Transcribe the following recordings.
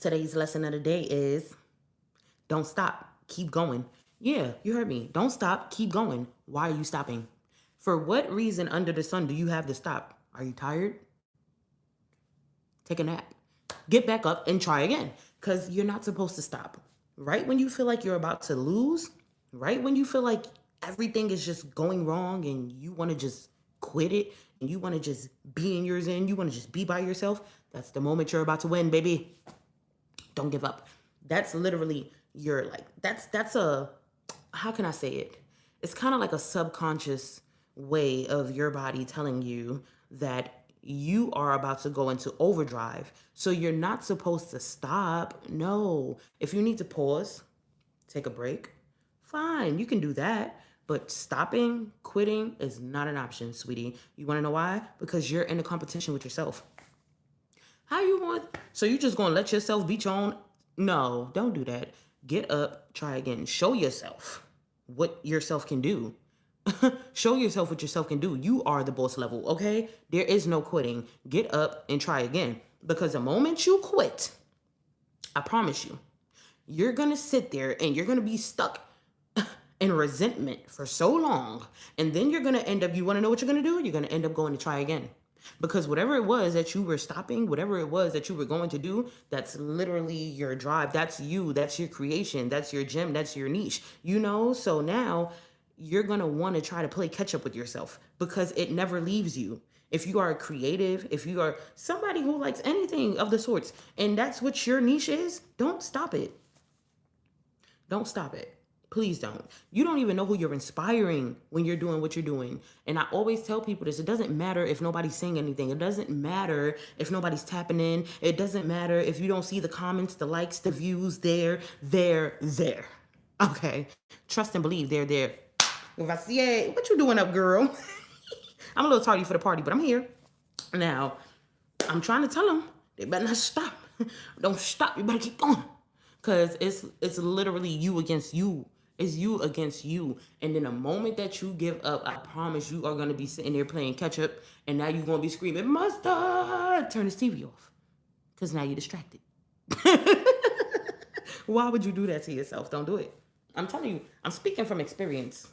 Today's lesson of the day is don't stop, keep going. Yeah, you heard me. Don't stop, keep going. Why are you stopping? For what reason under the sun do you have to stop? Are you tired? Take a nap. Get back up and try again because you're not supposed to stop. Right when you feel like you're about to lose, right when you feel like everything is just going wrong and you want to just quit it and you want to just be in your zen, you want to just be by yourself, that's the moment you're about to win, baby. Don't give up. That's literally your like that's a how can I say it? It's kind of like a subconscious way of your body telling you that you are about to go into overdrive. So you're not supposed to stop. No. If you need to pause, take a break, fine, you can do that. But stopping, quitting is not an option, sweetie. You want to know why? Because you're in a competition with yourself. How you want? So you just gonna let yourself beat your own? No, don't do that. Get up, try again. Show yourself what yourself can do. Show yourself what yourself can do. You are the boss level, okay? There is no quitting. Get up and try again. Because the moment you quit, I promise you, you're gonna sit there and you're gonna be stuck in resentment for so long. And then you're gonna end up, you wanna know what you're gonna do? You're gonna end up going to try again. Because whatever it was that you were stopping, whatever it was that you were going to do, that's literally your drive. That's you. That's your creation. That's your gem. That's your niche. You know? So now you're going to want to try to play catch up with yourself because it never leaves you. If you are a creative, if you are somebody who likes anything of the sorts, and that's what your niche is, don't stop it. Don't stop it. Please don't. You don't even know who you're inspiring when you're doing what you're doing. And I always tell people this. It doesn't matter if nobody's saying anything. It doesn't matter if nobody's tapping in. It doesn't matter if you don't see the comments, the likes, the views. They're there. Okay. Trust and believe they're there. If I see it, what you doing up, girl? I'm a little tardy for the party, but I'm here. Now, I'm trying to tell them they better not stop. Don't stop. You better keep going. Because it's literally you against you. It's you against you. And then the moment that you give up, I promise you are going to be sitting there playing catch up. And now you're going to be screaming, Mustard! Turn this TV off. Because now you're distracted. Why would you do that to yourself? Don't do it. I'm telling you, I'm speaking from experience.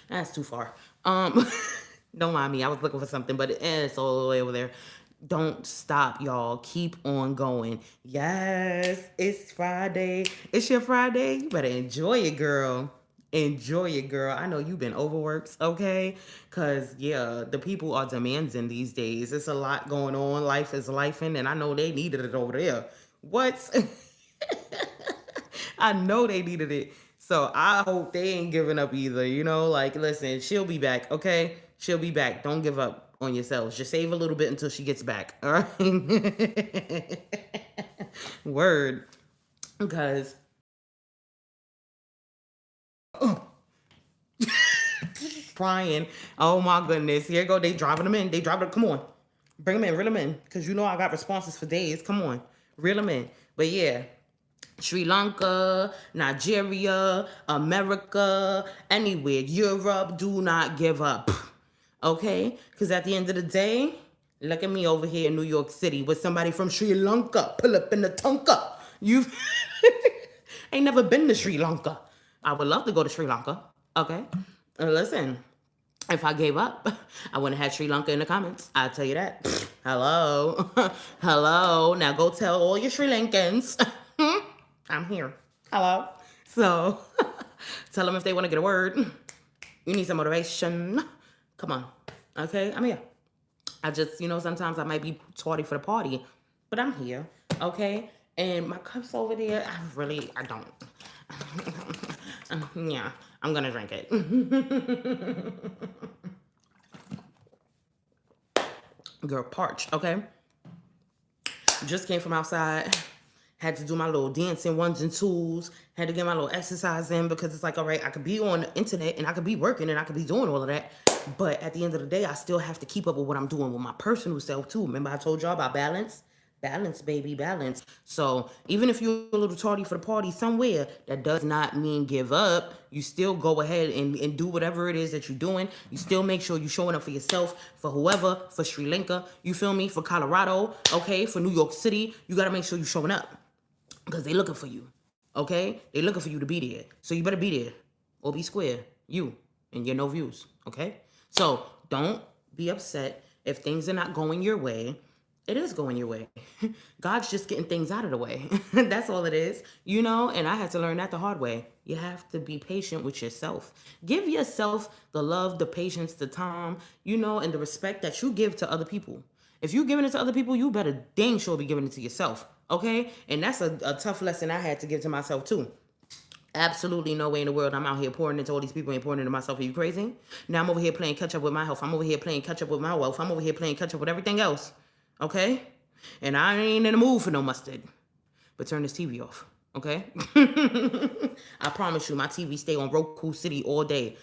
That's too far. Don't mind me. I was looking for something, but it's all the way over there. Don't stop, y'all. Keep on going. Yes, it's Friday. It's your Friday. You better enjoy it, girl. Enjoy it, girl. I know you've been overworked, okay? Because, yeah, the people are demanding these days. It's a lot going on. Life is lifing, and I know they needed it over there. What? I know they needed it. So I hope they ain't giving up either. You know, like, listen, she'll be back, okay? She'll be back. Don't give up on yourselves. Just save a little bit until she gets back. All right. Word. Because crying. Oh my goodness. Here you go. They driving them in. They driving them. Come on. Bring them in. Reel them in. Because you know I got responses for days. Come on. Reel them in. But yeah. Sri Lanka, Nigeria, America, anywhere, Europe, do not give up. Okay? Because at the end of the day, look at me over here in New York City with somebody from Sri Lanka. Pull up in the Tonka. You ain't never been to Sri Lanka. I would love to go to Sri Lanka. Okay? Listen, if I gave up, I wouldn't have had Sri Lanka in the comments. I'll tell you that. Hello. Hello. Now go tell all your Sri Lankans. I'm here. Hello. So tell them if they want to get a word. You need some motivation. Come on. Okay? I'm here. I just, sometimes I might be tardy for the party, but I'm here. Okay? And my cup's over there. I don't. Yeah, I'm going to drink it. Girl, parched. Okay? Just came from outside. Had to do my little dancing ones and twos. Had to get my little exercise in because it's like, all right, I could be on the internet and I could be working and I could be doing all of that. But at the end of the day, I still have to keep up with what I'm doing with my personal self too. Remember I told y'all about balance? Balance, baby, balance. So even if you're a little tardy for the party somewhere, that does not mean give up. You still go ahead and do whatever it is that you're doing. You still make sure you're showing up for yourself, for whoever, for Sri Lanka, you feel me, for Colorado, okay, for New York City. You got to make sure you're showing up because they looking for you, okay? They looking for you to be there. So you better be there or be square, you and your no views, okay? So don't be upset if things are not going your way. It is going your way. God's just getting things out of the way. That's all it is, you know? And I had to learn that the hard way. You have to be patient with yourself. Give yourself the love, the patience, the time, you know, and the respect that you give to other people. If you're giving it to other people, you better dang sure be giving it to yourself, okay? And that's a tough lesson I had to give to myself too. Absolutely no way in the world I'm out here pouring into all these people and pouring into myself. Are you crazy? Now I'm over here playing catch up with my health. I'm over here playing catch up with my wealth. I'm over here playing catch up with everything else. Okay? And I ain't in the mood for no mustard. But turn this TV off. Okay? I promise you, my TV stay on Roku City all day.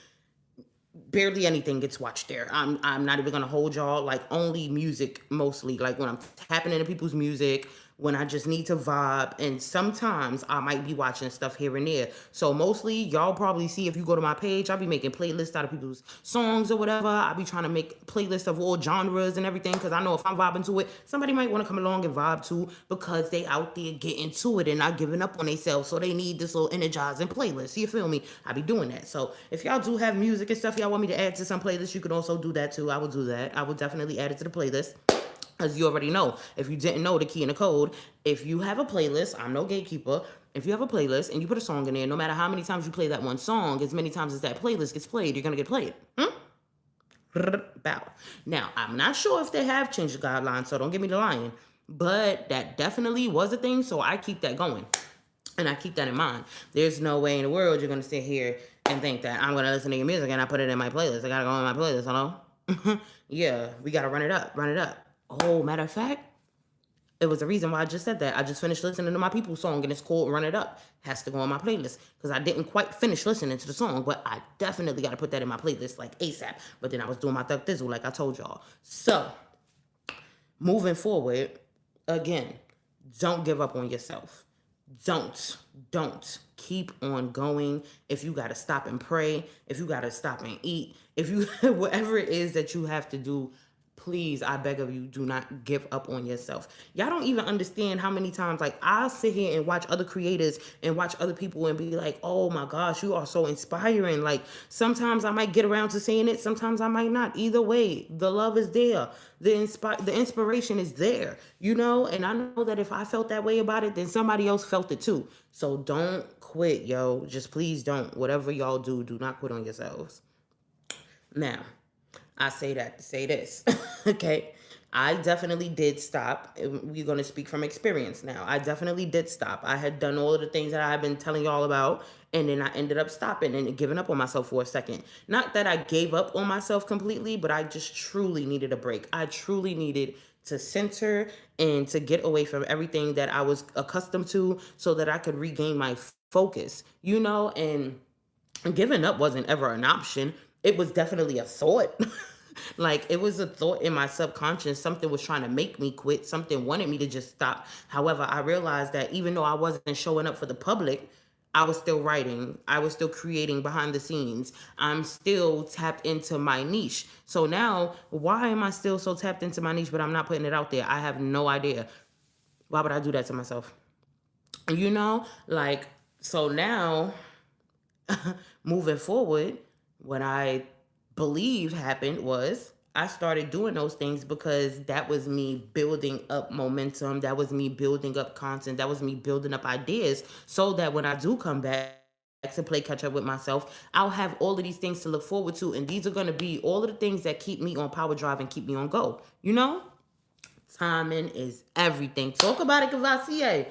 Barely anything gets watched there. I'm not even gonna hold y'all. Like only music mostly. Like when I'm tapping into people's music, when I just need to vibe, and sometimes I might be watching stuff here and there. So mostly y'all probably see if you go to my page, I'll be making playlists out of people's songs or whatever. I'll be trying to make playlists of all genres and everything because I know if I'm vibing to it, somebody might want to come along and vibe too because they out there getting to it and not giving up on themselves. So they need this little energizing playlist. You feel me? I be doing that. So if y'all do have music and stuff y'all want me to add to some playlists, you can also do that too. I will do that. I will definitely add it to the playlist. As you already know, if you didn't know the key and the code, if you have a playlist, I'm no gatekeeper. If you have a playlist and you put a song in there, no matter how many times you play that one song, as many times as that playlist gets played, you're gonna get played. Bow. Now, I'm not sure if they have changed the guidelines, so don't give me the lying. But that definitely was a thing, so I keep that going. And I keep that in mind. There's no way in the world you're gonna sit here and think that I'm gonna listen to your music and I put it in my playlist. I gotta go in my playlist, hello? Yeah, we gotta run it up, run it up. Oh, matter of fact, it was the reason why I just said that. I just finished listening to my people song and it's called Run It Up. Has to go on my playlist because I didn't quite finish listening to the song, but I definitely got to put that in my playlist like ASAP. But then I was doing my Thug Thizzle like I told y'all. So, moving forward, again, don't give up on yourself. Don't keep on going. If you got to stop and pray, if you got to stop and eat, if you, whatever it is that you have to do, please, I beg of you, do not give up on yourself. Y'all don't even understand how many times, like, I'll sit here and watch other creators and watch other people and be like, oh my gosh, you are so inspiring. Like, sometimes I might get around to saying it, sometimes I might not. Either way, the love is there. The inspiration is there, you know? And I know that if I felt that way about it, then somebody else felt it too. So don't quit, yo. Just please don't. Whatever y'all do, do not quit on yourselves. Now, I say that to say this, okay? I definitely did stop. We're going to speak from experience now. I definitely did stop. I had done all of the things that I've been telling y'all about, and then I ended up stopping and giving up on myself for a second. Not that I gave up on myself completely, but I just truly needed a break. I truly needed to center and to get away from everything that I was accustomed to so that I could regain my focus, you know? And giving up wasn't ever an option. It was definitely a thought. Like it was a thought in my subconscious. Something was trying to make me quit. Something wanted me to just stop. However, I realized that even though I wasn't showing up for the public, I was still writing. I was still creating behind the scenes. I'm still tapped into my niche. So now, why am I still so tapped into my niche, but I'm not putting it out there? I have no idea. Why would I do that to myself? You know, like, so now moving forward, what I believe happened was I started doing those things because that was me building up momentum. That was me building up content. That was me building up ideas so that when I do come back to play catch up with myself, I'll have all of these things to look forward to. And these are going to be all of the things that keep me on power drive and keep me on go. You know, timing is everything. Talk about it, Cavassier.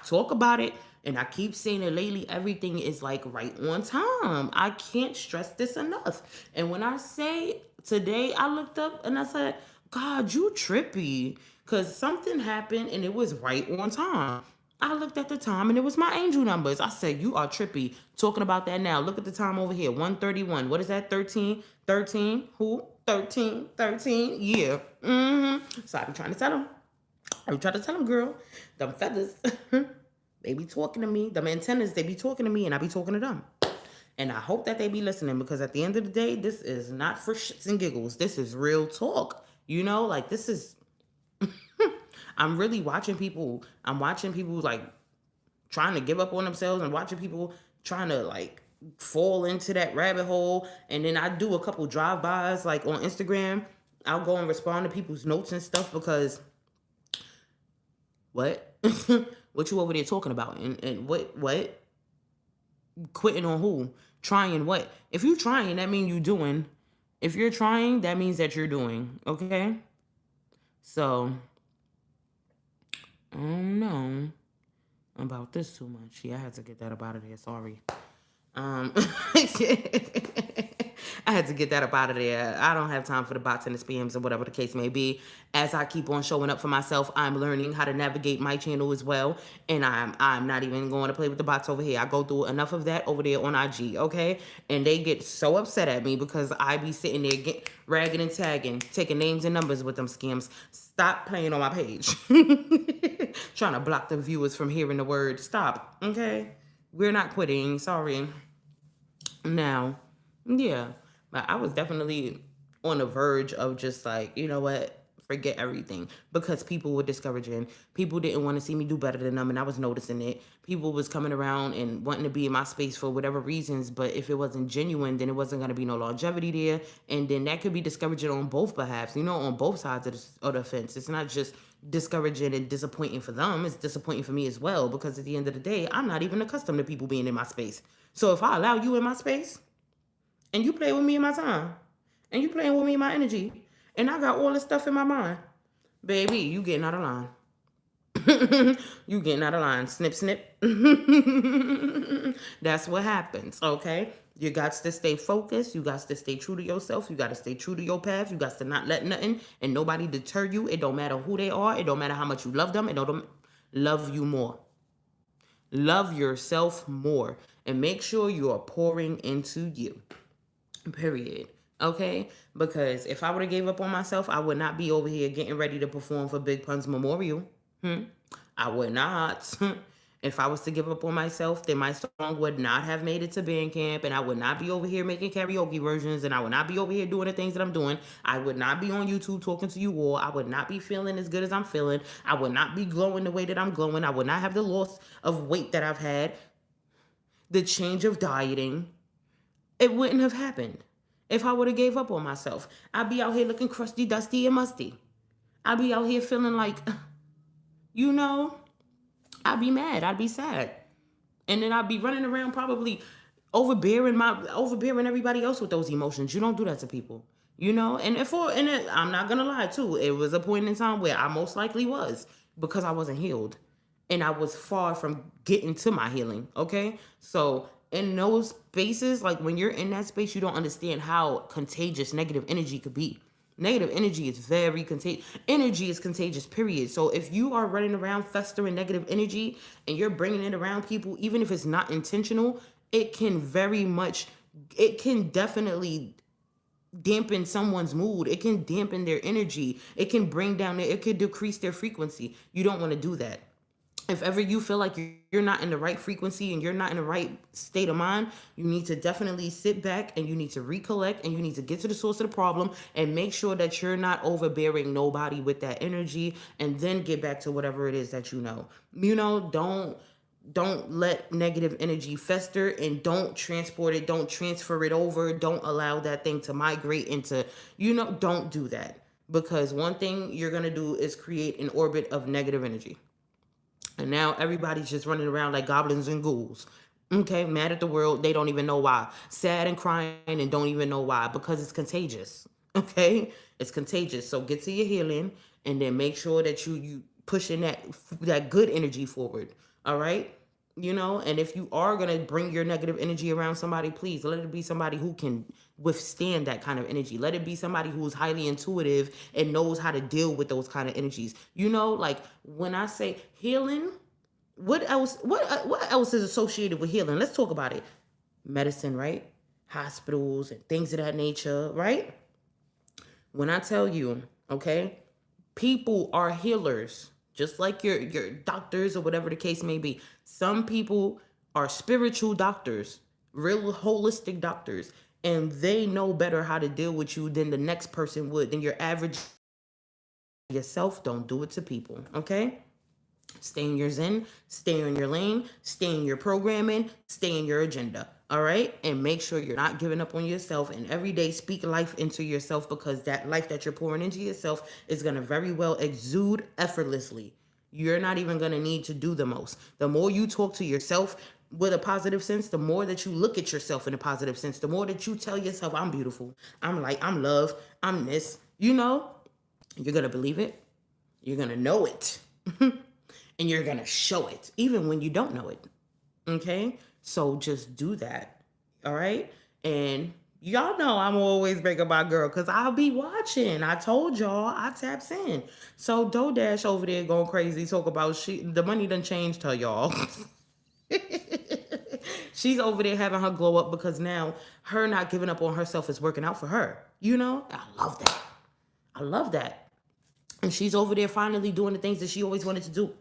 Talk about it. And I keep saying it lately, everything is like right on time. I can't stress this enough. And when I say today, I looked up and I said, God, you trippy. Because something happened and it was right on time. I looked at the time and it was my angel numbers. I said, you are trippy. Talking about that now. Look at the time over here. 1:31. What is that? 13? 13? Who? 13? 13? Yeah. So I be trying to tell them. I try to tell them, girl, them feathers, they be talking to me. Them antennas, they be talking to me, and I be talking to them. And I hope that they be listening, because at the end of the day, this is not for shits and giggles. This is real talk. Like, this is, I'm really watching people. I'm watching people like trying to give up on themselves, and watching people trying to like fall into that rabbit hole. And then I do a couple drive-bys like on Instagram. I'll go and respond to people's notes and stuff, because what? What you over there talking about? And what? Quitting on who? Trying what? If you trying, that means you doing. If you're trying, that means that you're doing. Okay? So, I don't know about this too much. Yeah, I had to get that up out of there. Sorry. I had to get that up out of there. I don't have time for the bots and the spams or whatever the case may be. As I keep on showing up for myself, I'm learning how to navigate my channel as well. And I'm not even going to play with the bots over here. I go through enough of that over there on IG, okay? And they get so upset at me because I be sitting there ragging and tagging, taking names and numbers with them scams. Stop playing on my page. Trying to block the viewers from hearing the word. Stop, okay? We're not quitting. Sorry. Now, yeah, but I was definitely on the verge of just like, you know what, forget everything, because people were discouraging. People didn't want to see me do better than them, and I was noticing it. People was coming around and wanting to be in my space for whatever reasons, but if it wasn't genuine, then it wasn't going to be no longevity there, and then that could be discouraging on both behalves, on both sides of the fence. It's not just discouraging and disappointing for them, it's disappointing for me as well, because at the end of the day, I'm not even accustomed to people being in my space. So if I allow you in my space, and you play with me in my time, and you playing with me in my energy, and I got all this stuff in my mind, baby, you getting out of line. You getting out of line. Snip, snip. That's what happens, okay? You got to stay focused. You got to stay true to yourself. You got to stay true to your path. You got to not let nothing and nobody deter you. It don't matter who they are. It don't matter how much you love them. It don't love you more. Love yourself more. And make sure you are pouring into you. Period. Okay? Because if I would have gave up on myself, I would not be over here getting ready to perform for Big Pun's memorial. I would not. If I was to give up on myself, then my song would not have made it to band camp, and I would not be over here making karaoke versions, and I would not be over here doing the things that I'm doing. I would not be on YouTube talking to you all. I would not be feeling as good as I'm feeling. I would not be glowing the way that I'm glowing. I would not have the loss of weight that I've had, the change of dieting. It wouldn't have happened if I would have gave up on myself. I'd be out here looking crusty, dusty, and musty. I'd be out here feeling like, you know, I'd be mad. I'd be sad. And then I'd be running around probably overbearing everybody else with those emotions. You don't do that to people. I'm not gonna lie too. It was a point in time where I most likely was, because I wasn't healed. And I was far from getting to my healing. Okay. So in those spaces, like when you're in that space, you don't understand how contagious negative energy could be. Negative energy is very contagious. Energy is contagious, period. So if you are running around festering negative energy and you're bringing it around people, even if it's not intentional, it can definitely dampen someone's mood. It can dampen their energy. It can decrease their frequency. You don't want to do that. If ever you feel like you're not in the right frequency and you're not in the right state of mind, you need to definitely sit back and you need to recollect and you need to get to the source of the problem and make sure that you're not overbearing nobody with that energy, and then get back to whatever it is that you know. Don't let negative energy fester, and don't transport it, don't transfer it over, don't allow that thing to migrate into, don't do that. Because one thing you're going to do is create an orbit of negative energy. And now everybody's just running around like goblins and ghouls. Okay, mad at the world. They don't even know why. Sad and crying and don't even know why. Because it's contagious. Okay? It's contagious. So get to your healing, and then make sure that you pushing that good energy forward. All right? And if you are going to bring your negative energy around somebody, please let it be somebody who can withstand that kind of energy. Let it be somebody who is highly intuitive and knows how to deal with those kind of energies. Like when I say healing, what else is associated with healing? Let's talk about it. Medicine, right? Hospitals and things of that nature, right? When I tell you, okay, people are healers. just like your doctors or whatever the case may be. Some people are spiritual doctors, real holistic doctors, and they know better how to deal with you than the next person would, than your average yourself. Don't do it to people, okay? Stay in your zen, stay in your lane, stay in your programming, stay in your agenda. All right. And make sure you're not giving up on yourself. And every day speak life into yourself, because that life that you're pouring into yourself is going to very well exude effortlessly. You're not even going to need to do the most. The more you talk to yourself with a positive sense, the more that you look at yourself in a positive sense, the more that you tell yourself, I'm beautiful, I'm light, I'm love, I'm this, you're going to believe it. You're going to know it. And you're going to show it, even when you don't know it. Okay? So just do that. All right? And y'all know I'm always breaking my girl, because I'll be watching. I told y'all I taps in. So DoDash over there going crazy, talk about the money done changed her, y'all. She's over there having her glow up, because now her not giving up on herself is working out for her. I love that. I love that. And she's over there finally doing the things that she always wanted to do.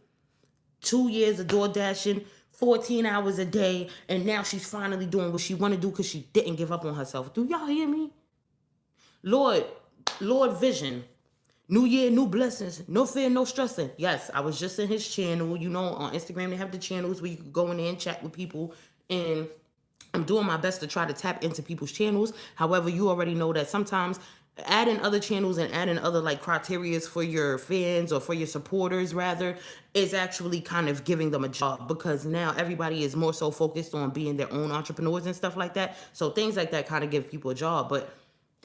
2 years of door dashing, 14 hours a day, and now she's finally doing what she want to do, because she didn't give up on herself. Do y'all hear me? Lord vision. New year, new blessings. No fear, no stressing. Yes, I was just in his channel. On Instagram, they have the channels where you can go in there and chat with people. And I'm doing my best to try to tap into people's channels. However, you already know that sometimes adding other channels and adding other criterias for your fans, or for your supporters rather, is actually kind of giving them a job, because now everybody is more so focused on being their own entrepreneurs and stuff like that. So things like that kind of give people a job. But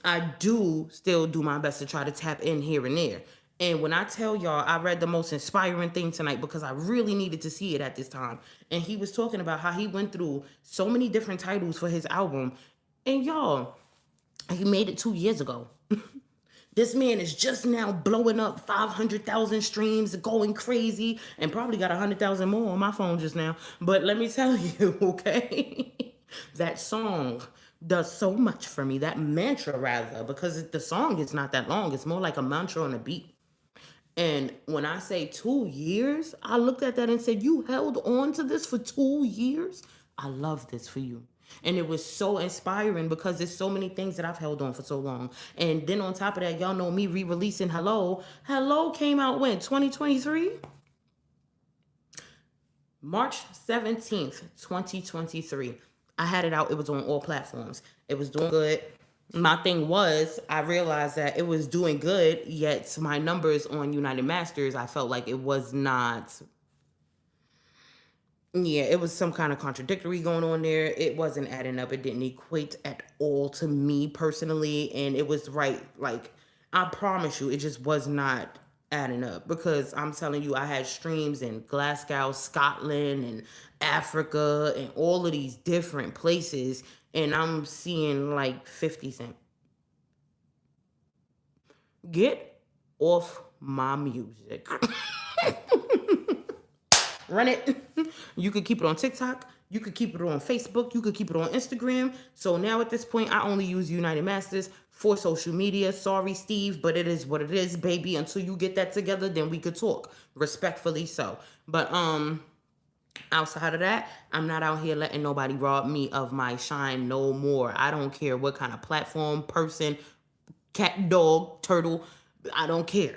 I do still do my best to try to tap in here and there. And when I tell y'all, I read the most inspiring thing tonight, because I really needed to see it at this time. And he was talking about how he went through so many different titles for his album. And y'all, he made it 2 years ago. This man is just now blowing up 500,000 streams, going crazy, and probably got 100,000 more on my phone just now. But let me tell you, okay, that song does so much for me. That mantra, rather, because the song is not that long. It's more like a mantra on a beat. And when I say 2 years, I looked at that and said, you held on to this for 2 years? I love this for you. And it was so inspiring, because there's so many things that I've held on for so long. And then on top of that, y'all know me re-releasing Hello. Hello came out when? 2023? March 17th, 2023. I had it out. It was on all platforms. It was doing good. My thing was, I realized that it was doing good, yet my numbers on United Masters, I felt like it was not. Yeah, it was some kind of contradictory going on there. It wasn't adding up. It didn't equate at all to me personally. And it was right. I promise you, it just was not adding up, because I'm telling you, I had streams in Glasgow, Scotland, and Africa, and all of these different places. And I'm seeing 50 cents. Get off my music. Run it. You could keep it on TikTok. You could keep it on Facebook. You could keep it on Instagram. So now at this point, I only use United Masters for social media. Sorry, Steve, but it is what it is, baby. Until you get that together, then we could talk. Respectfully so. But outside of that, I'm not out here letting nobody rob me of my shine no more. I don't care what kind of platform, person, cat, dog, turtle. I don't care.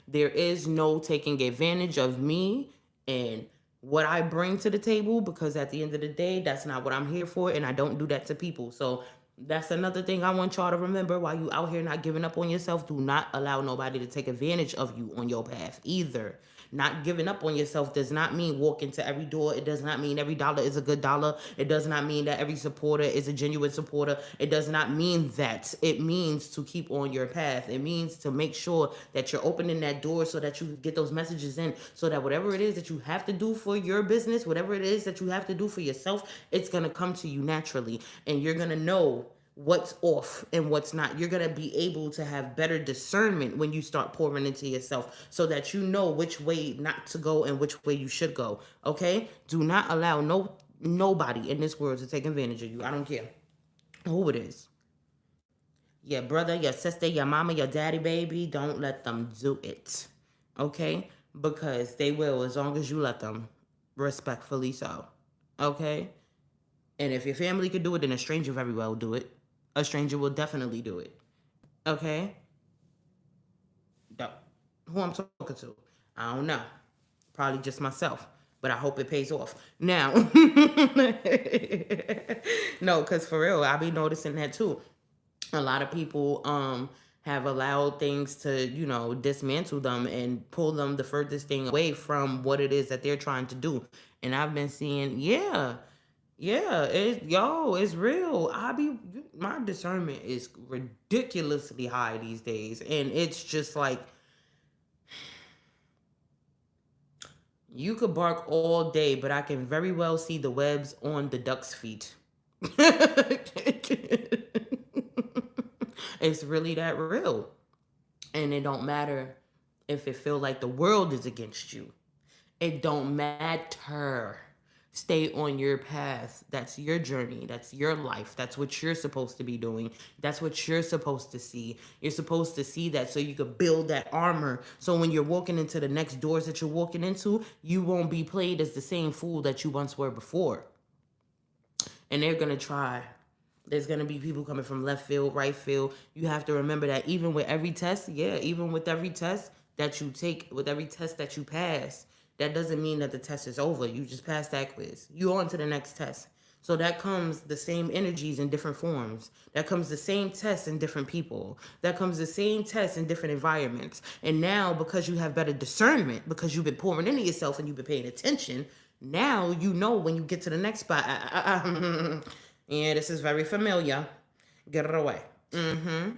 There is no taking advantage of me and what I bring to the table, because at the end of the day, that's not what I'm here for, and I don't do that to people. So that's another thing I want y'all to remember while you out here not giving up on yourself. Do not allow nobody to take advantage of you on your path either. Not giving up on yourself does not mean walk into every door. It does not mean every dollar is a good dollar. It does not mean that every supporter is a genuine supporter. It does not mean that. It means to keep on your path. It means to make sure that you're opening that door so that you get those messages in, so that whatever it is that you have to do for your business, whatever it is that you have to do for yourself, it's going to come to you naturally. And you're going to know what's off and what's not. You're going to be able to have better discernment when you start pouring into yourself, so that you know which way not to go and which way you should go. Okay? Do not allow nobody in this world to take advantage of you. I don't care who it is. Your brother, your sister, your mama, your daddy, baby. Don't let them do it. Okay? because they will as long as you let them, respectfully so. Okay? And if your family could do it, then a stranger very well will do it. A stranger will definitely do it. Okay? Who I'm talking to? I don't know. Probably just myself. But I hope it pays off. Now, no, because for real, I be noticing that too. A lot of people have allowed things to, dismantle them and pull them the furthest thing away from what it is that they're trying to do. And I've been seeing, yeah, yeah, it's real. My discernment is ridiculously high these days, and it's just like you could bark all day, but I can very well see the webs on the duck's feet. It's really that real. And it don't matter if it feel like the world is against you. It don't matter. Stay on your path. That's your journey. That's your life. That's what you're supposed to be doing. That's what you're supposed to see. You're supposed to see that so you could build that armor. So when you're walking into the next doors that you're walking into, you won't be played as the same fool that you once were before. And they're going to try. There's going to be people coming from left field, right field. You have to remember that even with every test, even with every test that you take, with every test that you pass, that doesn't mean that the test is over. You just passed that quiz. You on to the next test. So that comes the same energies in different forms. That comes the same test in different people. That comes the same test in different environments. And now, because you have better discernment, because you've been pouring into yourself and you've been paying attention, now you know when you get to the next spot. Yeah, this is very familiar. Get it away. And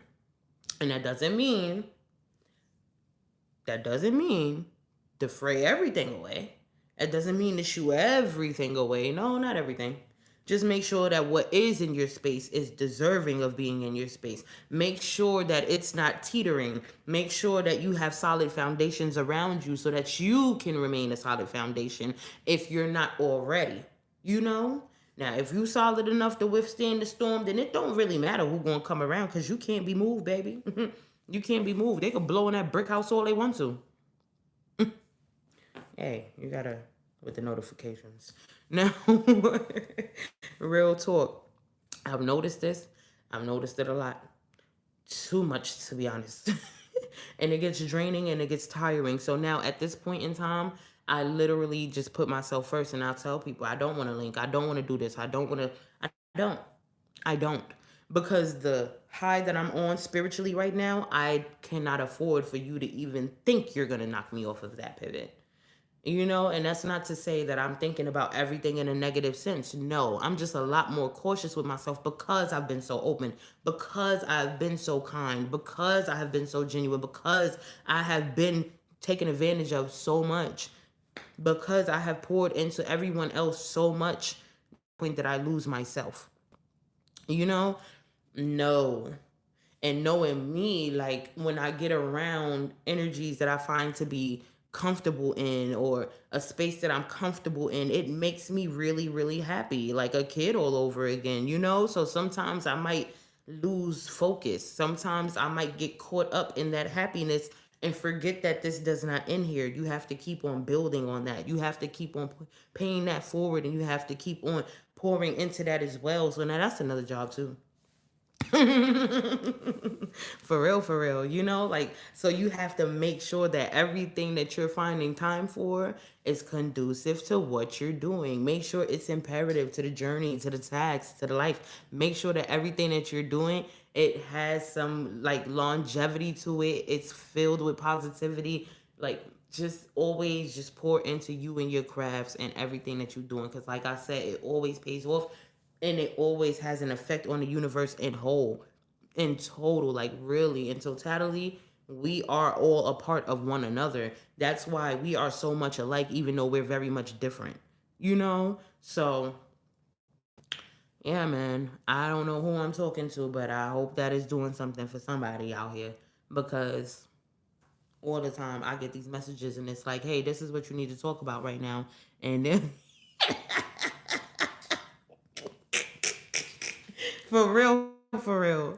that doesn't mean to fray everything away. It doesn't mean to shoo everything away. No, not everything. Just make sure that what is in your space is deserving of being in your space. Make sure that it's not teetering. Make sure that you have solid foundations around you so that you can remain a solid foundation if you're not already. You know? Now, if you solid enough to withstand the storm, then it don't really matter who gonna come around because you can't be moved, baby. You can't be moved. They could blow in that brick house all they want to. Hey, you gotta with the notifications. Now, real talk. I've noticed this. I've noticed it a lot. Too much, to be honest. And it gets draining and it gets tiring. So now at this point in time, I literally just put myself first and I'll tell people I don't want to link. I don't want to do this. Don't. I don't. Because the high that I'm on spiritually right now, I cannot afford for you to even think you're going to knock me off of that pivot. And that's not to say that I'm thinking about everything in a negative sense. No, I'm just a lot more cautious with myself because I've been so open, because I've been so kind, because I have been so genuine, because I have been taken advantage of so much, because I have poured into everyone else so much, point that I lose myself. No. And knowing me, like when I get around energies that I find to be comfortable in or a space that I'm comfortable in, it makes me really, really happy, like a kid all over again. So sometimes I might lose focus. Sometimes I might get caught up in that happiness and forget that this does not end here. You have to keep on building on that. You have to keep on paying that forward and you have to keep on pouring into that as well. So now that's another job too. For real, like, so you have to make sure that everything that you're finding time for is conducive to what you're doing. Make sure it's imperative to the journey, to the task, to the life. Make sure that everything that you're doing, it has some like longevity to it. It's filled with positivity. Like, just always just pour into you and your crafts and everything that you're doing. Because like I said, it always pays off and it always has an effect on the universe in whole, in total, like really, in totality. We are all a part of one another. That's why we are so much alike, even though we're very much different. So yeah, man, I don't know who I'm talking to, but I hope that is doing something for somebody out here, because all the time I get these messages and it's like, hey, this is what you need to talk about right now. And then for real, for real.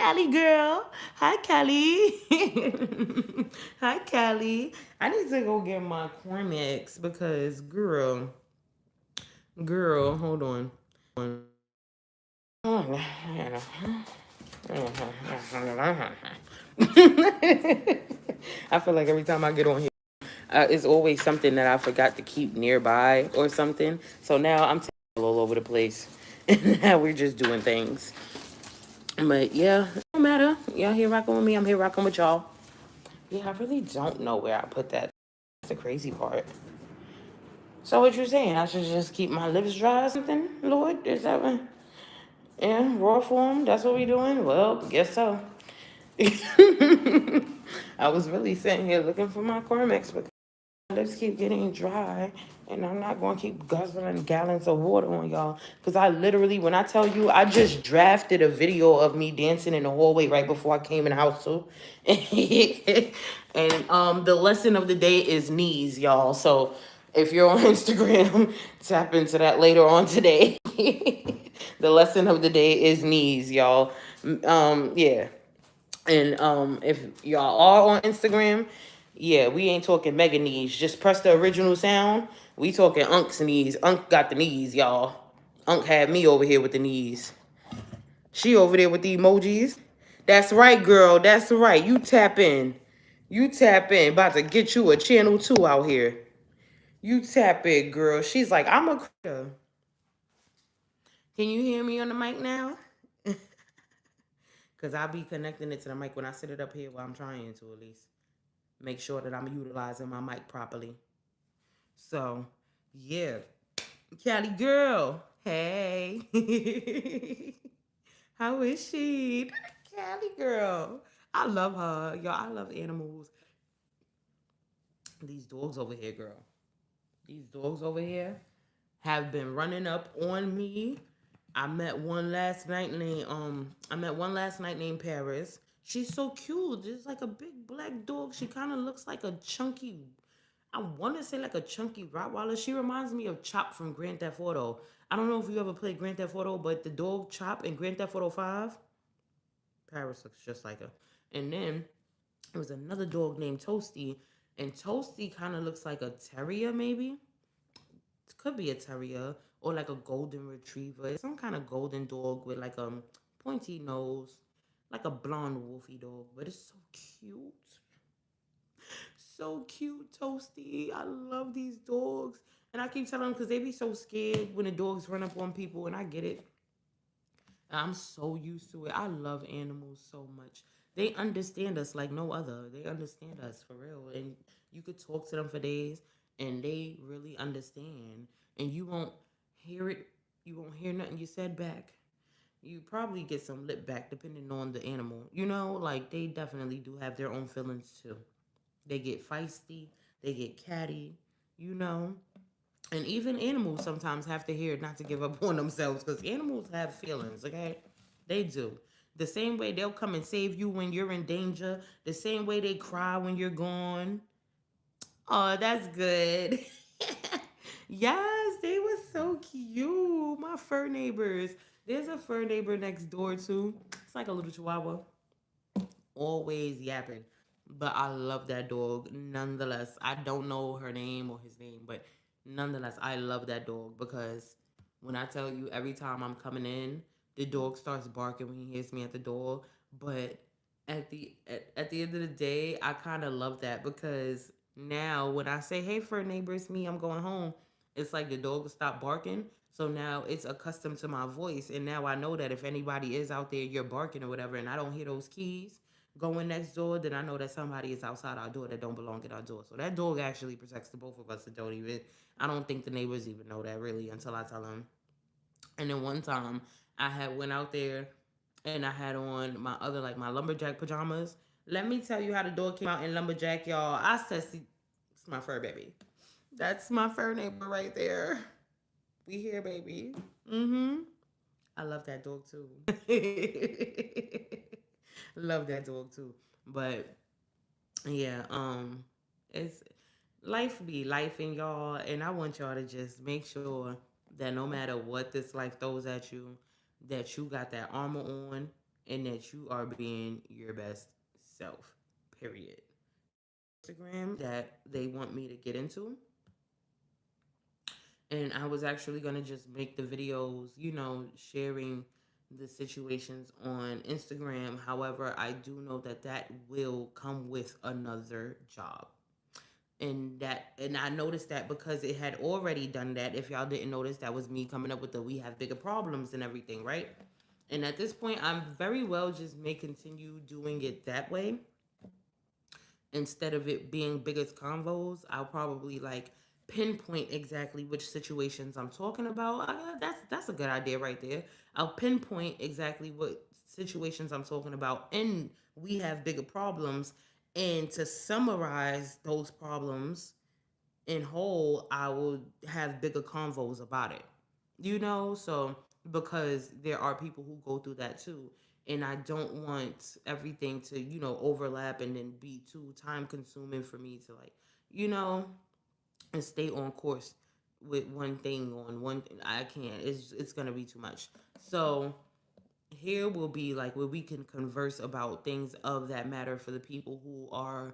Callie girl. Hi, Callie. Hi, Callie. I need to go get my corn eggs because, girl, hold on. I feel like every time I get on here, it's always something that I forgot to keep nearby or something. So now I'm all over the place. And now we're just doing things. But yeah, it don't matter. Y'all here rocking with me. I'm here rocking with y'all. Yeah, I really don't know where I put that. That's the crazy part. So what you saying? I should just keep my lips dry or something, Lord? Is that what? Yeah, raw form. That's what we doing. Well, guess so. I was really sitting here looking for my Cormex because my lips keep getting dry, and I'm not going to keep guzzling gallons of water on y'all. Because I literally, when I tell you, I just drafted a video of me dancing in the hallway right before I came in the house too. And the lesson of the day is knees, y'all. So if you're on Instagram, tap into that later on today. The lesson of the day is knees, y'all. Yeah. And if y'all are on Instagram, yeah, we ain't talking mega knees. Just press the original sound. We talking Unk's knees. Unk got the knees, y'all. Unk had me over here with the knees. She over there with the emojis. That's right, girl. That's right. You tap in. You tap in. About to get you a channel 2 out here. You tap in, girl. She's like, I'm a critter. Can you hear me on the mic now? Because I'll be connecting it to the mic when I set it up here while I'm trying to at least. Make sure that I'm utilizing my mic properly. So, yeah. Callie girl. Hey. How is she? Callie girl. I love her. Y'all, I love animals. These dogs over here, girl. These dogs over here have been running up on me. I met one last night named Paris. She's so cute. It's like a big black dog. She kind of looks like a chunky, I want to say like a chunky Rottweiler. She reminds me of Chop from Grand Theft Auto. I don't know if you ever played Grand Theft Auto, but the dog Chop in Grand Theft Auto 5, Paris looks just like her. And then there was another dog named Toasty, and Toasty kind of looks like a terrier, maybe. It could be a terrier or like a golden retriever. It's some kind of golden dog with like a pointy nose, like a blonde wolfy dog, but it's so cute. So cute, Toasty. I love these dogs. And I keep telling them because they be so scared when the dogs run up on people, and I get it. I'm so used to it. I love animals so much. They understand us like no other. They understand us for real. And you could talk to them for days and they really understand. And you won't hear it. You won't hear nothing you said back. You probably get some lip back depending on the animal. You know, like they definitely do have their own feelings too. They get feisty, they get catty, you know. And even animals sometimes have to hear not to give up on themselves because animals have feelings, okay? They do. The same way they'll come and save you when you're in danger, the same way they cry when you're gone. Oh, that's good. Yes, they were so cute. My fur neighbors. There's a fur neighbor next door too. It's like a little chihuahua, always yapping. But I love that dog nonetheless. I don't know her name or his name, but nonetheless, I love that dog because when I tell you every time I'm coming in, the dog starts barking when he hears me at the door. But at the end of the day, I kind of love that because now when I say, "Hey, fur neighbor, it's me. I'm going home," it's like the dog will stop barking. So now it's accustomed to my voice, and now I know that if anybody is out there, you're barking or whatever, and I don't hear those keys going next door, then I know that somebody is outside our door that don't belong at our door. So that dog actually protects the both of us. That don't even. I don't think the neighbors even know that really until I tell them. And then one time I had went out there and I had on my other like my lumberjack pajamas. Let me tell you how the dog came out in lumberjack, y'all. I said, "See, it's my fur baby. That's my fur neighbor right there. We here, baby. Mm-hmm. I love that dog too. Love that dog too. But yeah, it's life be life in y'all, and I want y'all to just make sure that no matter what this life throws at you, that you got that armor on and that you are being your best self. Period. Instagram that they want me to get into, and I was actually gonna just make the videos, sharing the situations on Instagram. However, I do know that that will come with another job. And I noticed that because it had already done that. If y'all didn't notice, that was me coming up with the we have bigger problems and everything, right? And at this point, I'm very well just may continue doing it that way instead of it being biggest convos. I'll probably like pinpoint exactly which situations I'm talking about. That's a good idea right there. I'll pinpoint exactly what situations I'm talking about, and we have bigger problems. And to summarize those problems in whole, I will have bigger convos about it. So because there are people who go through that too. And I don't want everything to, overlap and then be too time consuming for me to like, you know, and stay on course with one thing on one thing. I can't. It's gonna be too much. So here will be like where we can converse about things of that matter for the people who are,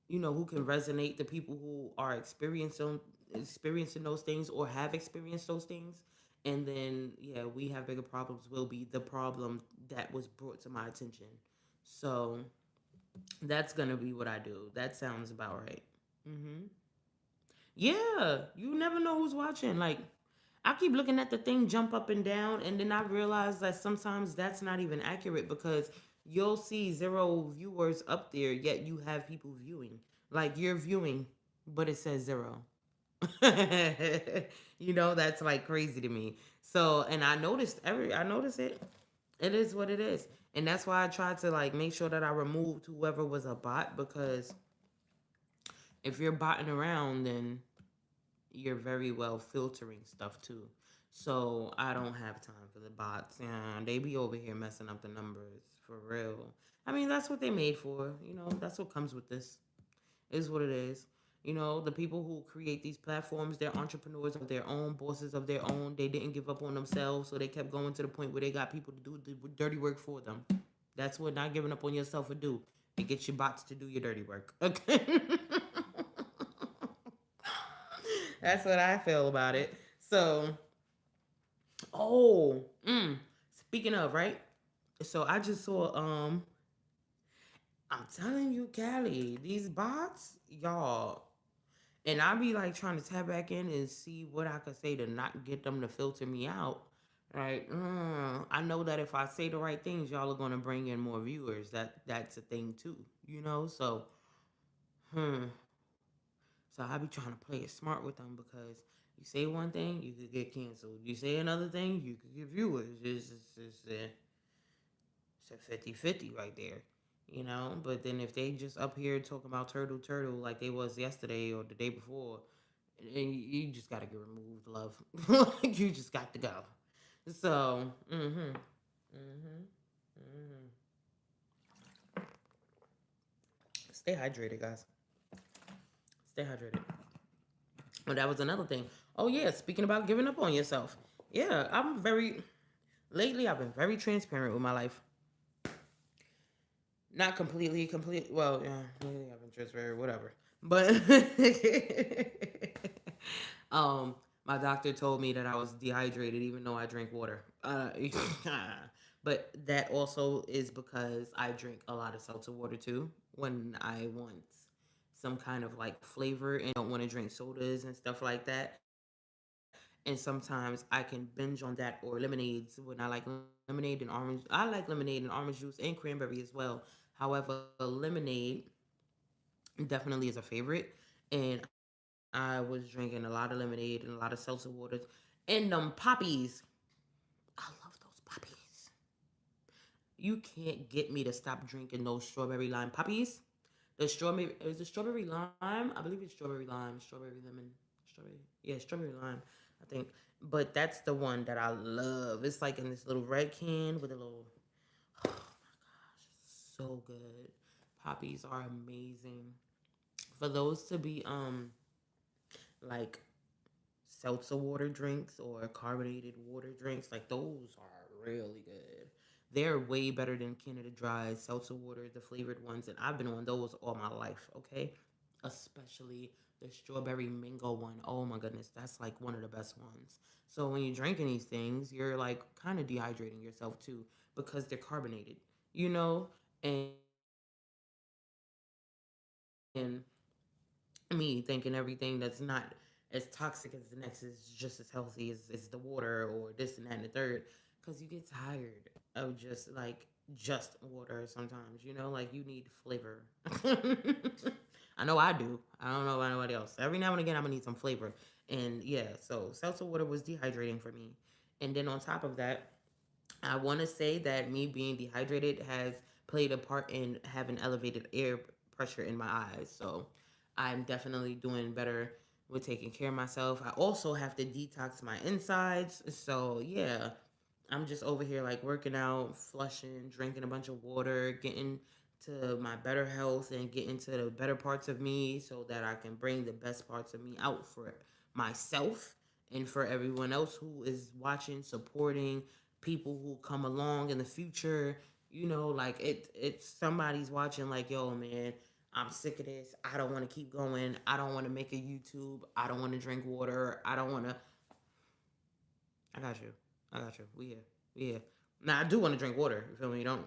who can resonate, the people who are experiencing those things or have experienced those things. And then yeah, we have bigger problems will be the problem that was brought to my attention. So that's gonna be what I do. That sounds about right. Hmm. Yeah, you never know who's watching. Like, I keep looking at the thing jump up and down, and then I realize that sometimes that's not even accurate because you'll see zero viewers up there, yet you have people viewing. Like, you're viewing, but it says zero. That's like crazy to me. So, and I noticed it. It is what it is. And that's why I tried to like make sure that I removed whoever was a bot because if you're botting around, then you're very well filtering stuff too. So I don't have time for the bots. Yeah, they be over here messing up the numbers for real. I mean, that's what they made for. That's what comes with this. Is what it is. The people who create these platforms, they're entrepreneurs of their own, bosses of their own. They didn't give up on themselves, so they kept going to the point where they got people to do the dirty work for them. That's what not giving up on yourself would do. It gets your bots to do your dirty work. Okay. That's what I feel about it. So, oh, speaking of, right? So I just saw I'm telling you, Callie, these bots, y'all, and I be like trying to tap back in and see what I could say to not get them to filter me out. Like, I know that if I say the right things, y'all are gonna bring in more viewers. That's a thing too, So, hmm. So I be trying to play it smart with them because you say one thing, you could get canceled. You say another thing, you could get viewers. It's a 50-50 right there. But then if they just up here talking about turtle like they was yesterday or the day before, and you just got to get removed, love. Like you just got to go. So, mm-hmm. Stay hydrated, guys. Stay hydrated. But that was another thing. Oh yeah, speaking about giving up on yourself. Yeah, lately I've been very transparent with my life. Not completely. Well, yeah, lately I've been transparent, whatever. But my doctor told me that I was dehydrated, even though I drink water. But that also is because I drink a lot of seltzer water too when I want some kind of like flavor and don't want to drink sodas and stuff like that. And sometimes I can binge on that or lemonades when I like lemonade and orange. I like lemonade and orange juice and cranberry as well. However, lemonade definitely is a favorite. And I was drinking a lot of lemonade and a lot of seltzer waters and them poppies. I love those poppies. You can't get me to stop drinking those strawberry lime poppies. The strawberry is it strawberry lime? I believe it's strawberry lime, strawberry lemon, strawberry. Yeah, strawberry lime. I think, but that's the one that I love. It's like in this little red can with a little. Oh my gosh, it's so good. Poppies are amazing. For those to be like seltzer water drinks or carbonated water drinks, like those are really good. They're way better than Canada Dry, seltzer water, the flavored ones, and I've been on those all my life, okay? Especially the strawberry mango one. Oh my goodness, that's like one of the best ones. So when you're drinking these things, you're like kind of dehydrating yourself too because they're carbonated, you know? And me thinking everything that's not as toxic as the next is just as healthy as the water or this and that and the third, because you get tired of just water sometimes, like you need flavor. I know I do. I don't know about anybody else. Every now and again I'm gonna need some flavor. And yeah, so seltzer water was dehydrating for me. And then on top of that, I want to say that me being dehydrated has played a part in having elevated air pressure in my eyes. So I'm definitely doing better with taking care of myself. I also have to detox my insides. So yeah, I'm just over here like working out, flushing, drinking a bunch of water, getting to my better health and getting to the better parts of me so that I can bring the best parts of me out for myself and for everyone else who is watching, supporting, people who come along in the future. Like it's somebody's watching like, yo man, I'm sick of this. I don't want to keep going. I don't want to make a YouTube. I don't want to drink water. I don't want to. I got you. I got you. We here. We here. Now I do want to drink water. You feel me? You don't.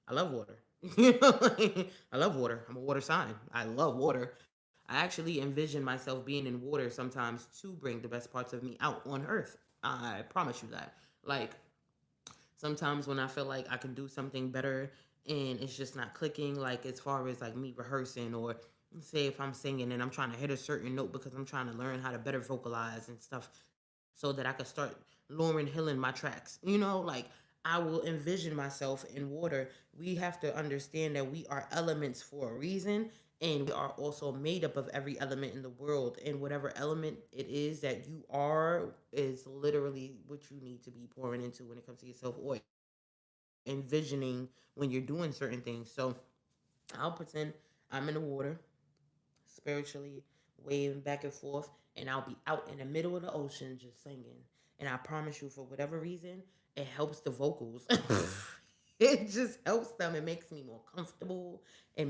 I love water. I love water. I'm a water sign. I love water. I actually envision myself being in water sometimes to bring the best parts of me out on Earth. I promise you that. Like sometimes when I feel like I can do something better and it's just not clicking, like as far as like me rehearsing or say if I'm singing and I'm trying to hit a certain note because I'm trying to learn how to better vocalize and stuff so that I can start Lauren Hilling my tracks. Like I will envision myself in water. We have to understand that we are elements for a reason, and we are also made up of every element in the world. And whatever element it is that you are is literally what you need to be pouring into when it comes to yourself or envisioning when you're doing certain things. So I'll pretend I'm in the water spiritually waving back and forth, and I'll be out in the middle of the ocean just singing. And I promise you, for whatever reason, it helps the vocals. It just helps them. It makes me more comfortable. It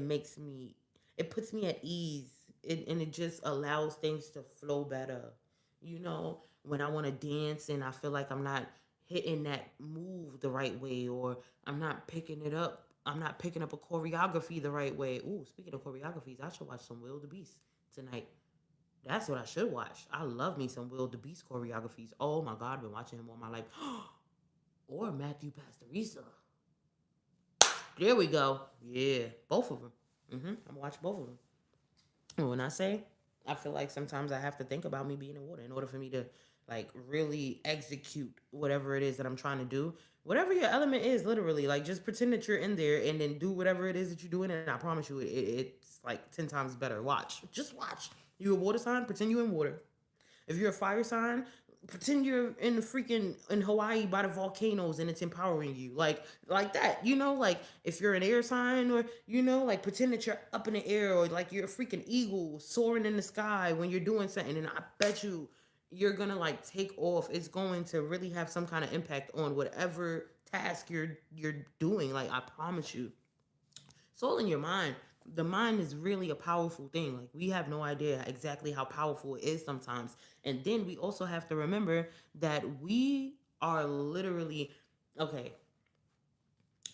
puts me at ease. And it just allows things to flow better. When I want to dance and I feel like I'm not hitting that move the right way, or I'm not picking up a choreography the right way. Ooh, speaking of choreographies, I should watch some Will the Beast tonight. That's what I should watch. I love me some Will the Beast choreographies. Oh my God, I've been watching him all my life. Or Matthew Pastorisa. There we go. Yeah, both of them. I'm gonna watch both of them. And when I say, I feel like sometimes I have to think about me being in water in order for me to like really execute whatever it is that I'm trying to do. Whatever your element is, literally, like just pretend that you're in there and then do whatever it is that you're doing. And I promise you, it's like 10 times better. Watch. Just watch. You a water sign? Pretend you in water. If you're a fire sign, pretend you're in the freaking in Hawaii by the volcanoes and it's empowering you. Like that. Like if you're an air sign or like pretend that you're up in the air or like you're a freaking eagle soaring in the sky when you're doing something, and I bet you're gonna like take off. It's going to really have some kind of impact on whatever task you're doing. Like I promise you. It's all in your mind. The mind is really a powerful thing. Like we have no idea exactly how powerful it is sometimes. And then we also have to remember that we are literally okay,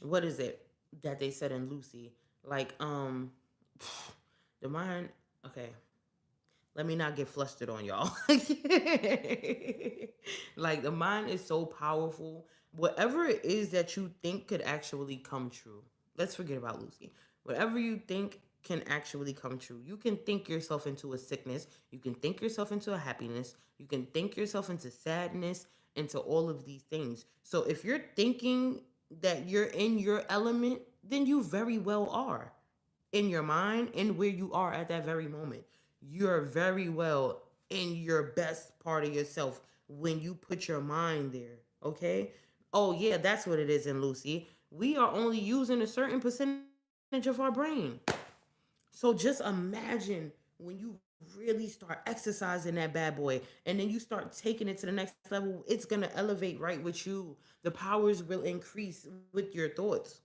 what is it that they said in Lucy? Like the mind, okay, let me not get flustered on y'all. Like the mind is so powerful. Whatever it is that you think could actually come true. Let's forget about Lucy. Whatever you think can actually come true. You can think yourself into a sickness. You can think yourself into a happiness. You can think yourself into sadness, into all of these things. So if you're thinking that you're in your element, then you very well are in your mind and where you are at that very moment. You're very well in your best part of yourself when you put your mind there. Okay. Oh, yeah, that's what it is in Lucy. We are only using a certain percentage of our brain. So just imagine when you really really start exercising that bad boy and then you start taking it to the next level, it's going to elevate right with you. The powers will increase with your thoughts.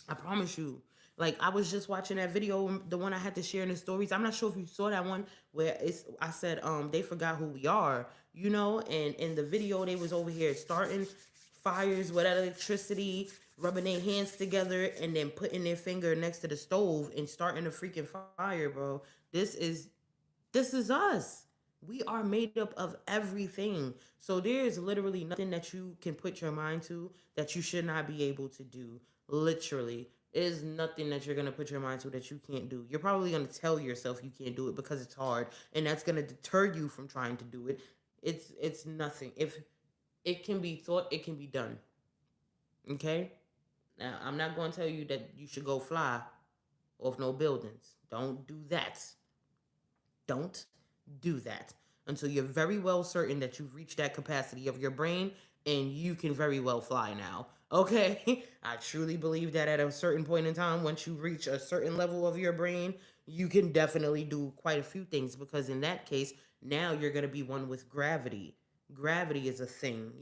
I promise you. Like I was just watching that video, the one I had to share in the stories. I'm not sure if you saw that one where it's I said they forgot who we are, and in the video they was over here starting fires with electricity, rubbing their hands together and then putting their finger next to the stove and starting a freaking fire, bro. This is this is us. We are made up of everything. So there's literally nothing that you can put your mind to that you should not be able to do. Literally. There's nothing that you're going to put your mind to that you can't do. You're probably going to tell yourself you can't do it because it's hard and that's going to deter you from trying to do it. It's nothing. If it can be thought, it can be done. Okay? Now, I'm not going to tell you that you should go fly off no buildings. Don't do that. Don't do that until you're very well certain that you've reached that capacity of your brain and you can very well fly now. Okay? I truly believe that at a certain point in time, once you reach a certain level of your brain, you can definitely do quite a few things because in that case, now you're going to be one with gravity. Gravity is a thing,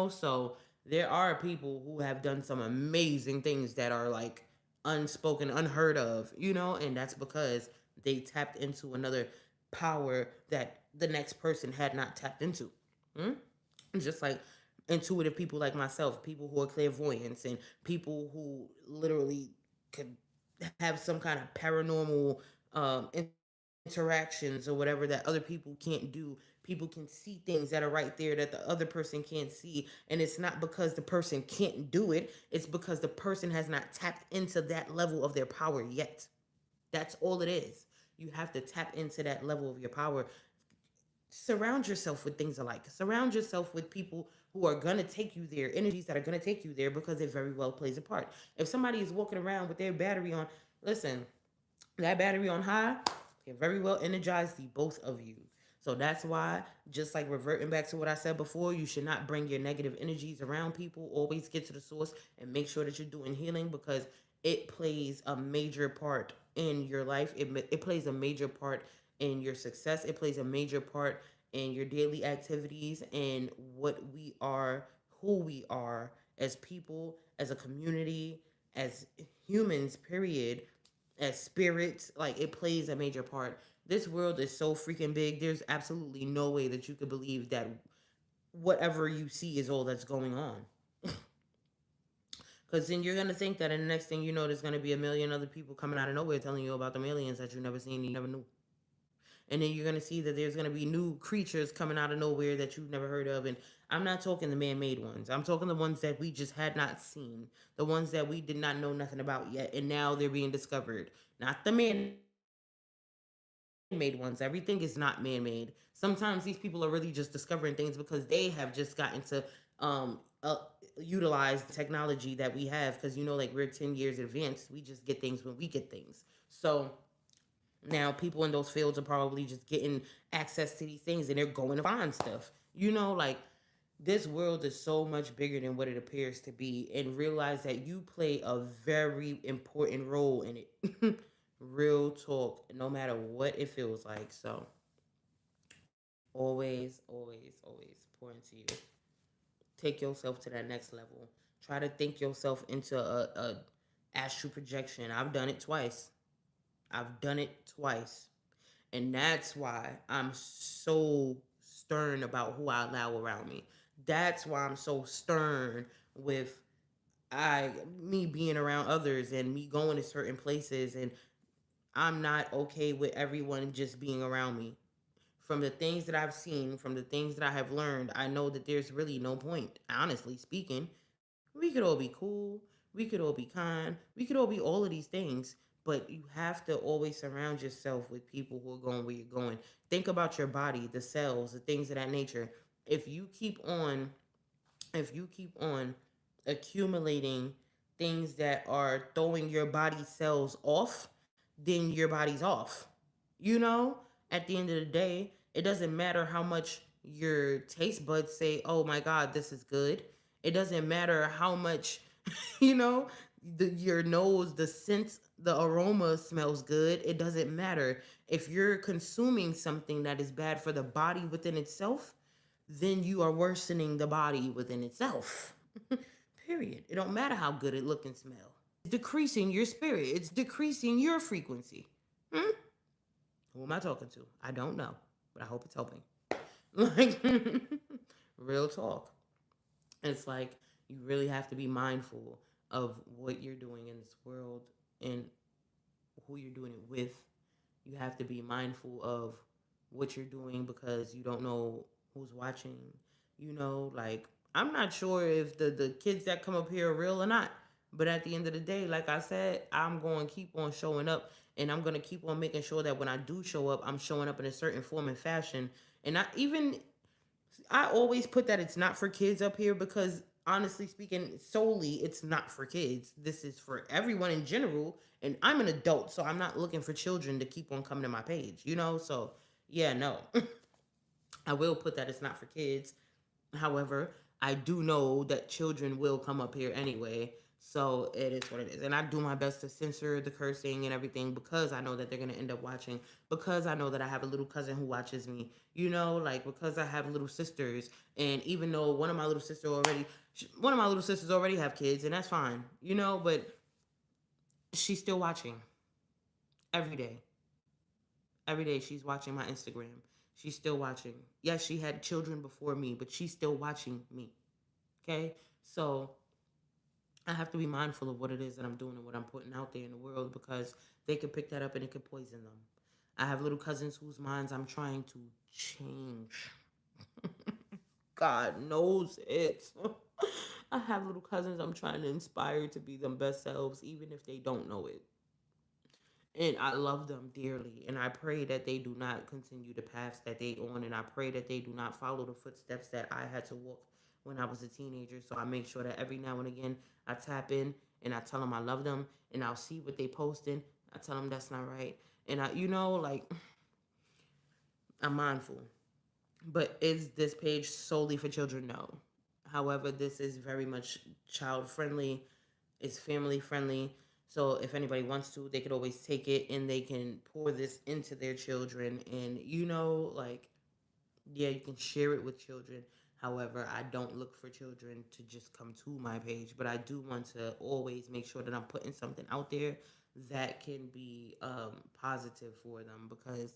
So there are people who have done some amazing things that are like unspoken, unheard of, and that's because they tapped into another power that the next person had not tapped into. Hmm? Just like intuitive people like myself, people who are clairvoyants, and people who literally could have some kind of paranormal interactions or whatever that other people can't do. People can see things that are right there that the other person can't see. And it's not because the person can't do it, it's because the person has not tapped into that level of their power yet. That's all it is. You have to tap into that level of your power. Surround yourself with things alike. Surround yourself with people who are going to take you there, energies that are going to take you there because it very well plays a part. If somebody is walking around with their battery on, listen, that battery on high can very well energize the both of you. So that's why, just like reverting back to what I said before, you should not bring your negative energies around people. Always get to the source and make sure that you're doing healing because it plays a major part in your life. It plays a major part in your success. It plays a major part in your daily activities and what we are, who we are as people, as a community, as humans, period, as spirits. Like it plays a major part. This world is so freaking big. There's absolutely no way that you could believe that whatever you see is all that's going on. Because then you're gonna think that, and the next thing you know, there's gonna be a million other people coming out of nowhere telling you about the aliens that you never seen, you never knew. And then you're gonna see that there's gonna be new creatures coming out of nowhere that you've never heard of. And I'm not talking the man-made ones. I'm talking the ones that we just had not seen, the ones that we did not know nothing about yet, and now they're being discovered. Not the man-made ones. Everything is not man-made. Sometimes these people are really just discovering things because they have just gotten to um uh, utilize the technology that we have because like we're 10 years advanced. We just get things when we get things. So now people in those fields are probably just getting access to these things and they're going to find stuff. Like this world is so much bigger than what it appears to be, and realize that you play a very important role in it. Real talk, no matter what it feels like. So always, always, always pour into you. Take yourself to that next level. Try to think yourself into a astral projection. I've done it twice. I've done it twice. And that's why I'm so stern about who I allow around me. That's why I'm so stern with I me being around others and me going to certain places, and I'm not okay with everyone just being around me. From the things that I've seen, from the things that I have learned, I know that there's really no point. Honestly speaking, we could all be cool, we could all be kind, we could all be all of these things, but you have to always surround yourself with people who are going where you're going. Think about your body, the cells, the things of that nature. If you keep on if you keep on accumulating things that are throwing your body cells off, then your body's off. You know, at the end of the day, it doesn't matter how much your taste buds say, oh my God, this is good. It doesn't matter how much, you know, your nose, the scent, the aroma smells good. It doesn't matter. If you're consuming something that is bad for the body within itself, then you are worsening the body within itself. Period. It don't matter how good it look and smell. It's decreasing your spirit. It's decreasing your frequency. Hmm? Who am I talking to? I don't know, but I hope it's helping. Like, real talk. It's like you really have to be mindful of what you're doing in this world and who you're doing it with. You have to be mindful of what you're doing because you don't know who's watching. Like, I'm not sure if the kids that come up here are real or not. But at the end of the day, like I said, I'm going to keep on showing up, and I'm going to keep on making sure that when I do show up, I'm showing up in a certain form and fashion. And I always put that it's not for kids up here because honestly speaking, solely it's not for kids. This is for everyone in general. And I'm an adult, so I'm not looking for children to keep on coming to my page. So yeah, no. I will put that it's not for kids. However, I do know that children will come up here anyway. So it is what it is. And I do my best to censor the cursing and everything because I know that they're going to end up watching. Because I know that I have a little cousin who watches me, like because I have little sisters. And even though one of my little sisters already have kids, and that's fine, but she's still watching every day. Every day she's watching my Instagram. She's still watching. Yes, she had children before me, but she's still watching me. Okay? So I have to be mindful of what it is that I'm doing and what I'm putting out there in the world because they could pick that up and it could poison them. I have little cousins whose minds I'm trying to change. God knows it. I have little cousins I'm trying to inspire to be them best selves, even if they don't know it. And I love them dearly. And I pray that they do not continue the paths that they on. And I pray that they do not follow the footsteps that I had to walk when I was a teenager. So I make sure that every now and again I tap in and I tell them I love them. And I'll see what they posting. I tell them that's not right. And like, I'm mindful. But is this page solely for children? No. However, this is very much child friendly. It's family friendly. So if anybody wants to, they could always take it and they can pour this into their children. And like, yeah, you can share it with children. However, I don't look for children to just come to my page, but I do want to always make sure that I'm putting something out there that can be positive for them because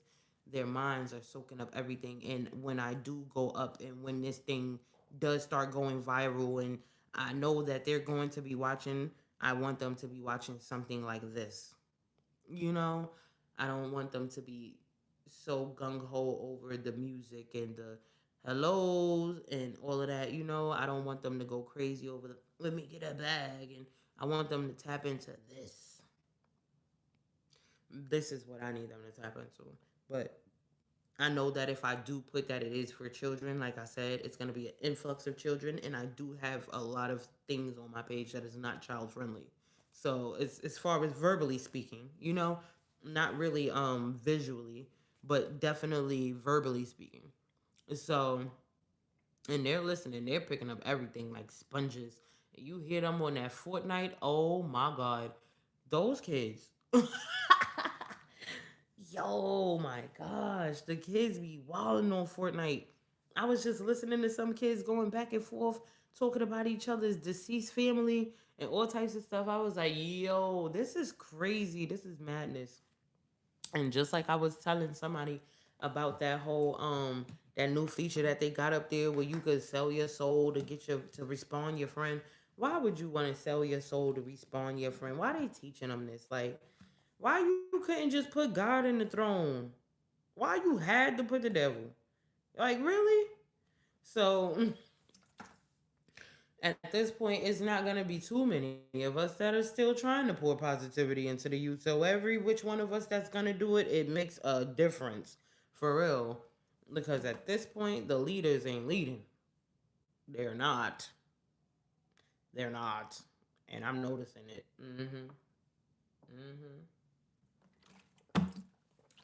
their minds are soaking up everything. And when I do go up and when this thing does start going viral and I know that they're going to be watching, I want them to be watching something like this. You know, I don't want them to be so gung ho over the music and the hellos and all of that. I don't want them to go crazy over the let me get a bag, and I want them to tap into this. This is what I need them to tap into. But I know that if I do put that it is for children, like I said, it's going to be an influx of children, and I do have a lot of things on my page that is not child friendly. So it's as far as verbally speaking, not really visually, but definitely verbally speaking. So and they're listening, they're picking up everything like sponges. You hear them on that Fortnite, oh my god, those kids. Yo, my gosh, the kids be wilding on Fortnite. I was just listening to some kids going back and forth talking about each other's deceased family and all types of stuff. I was like, yo, this is crazy. This is madness. And just like I was telling somebody about that whole that new feature that they got up there where you could sell your soul to get to respawn your friend. Why would you want to sell your soul to respawn your friend? Why they teaching them this? Like, why you couldn't just put God in the throne? Why you had to put the devil? Like, really? So at this point, it's not going to be too many of us that are still trying to pour positivity into the youth. So every which one of us that's going to do it, it makes a difference for real. Because at this point, the leaders ain't leading. They're not. They're not. And I'm noticing it. Mm-hmm. Mm-hmm.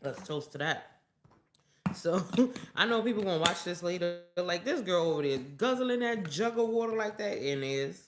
Let's toast to that. So I know people gonna watch this later. Like this girl over there guzzling that jug of water like that, and is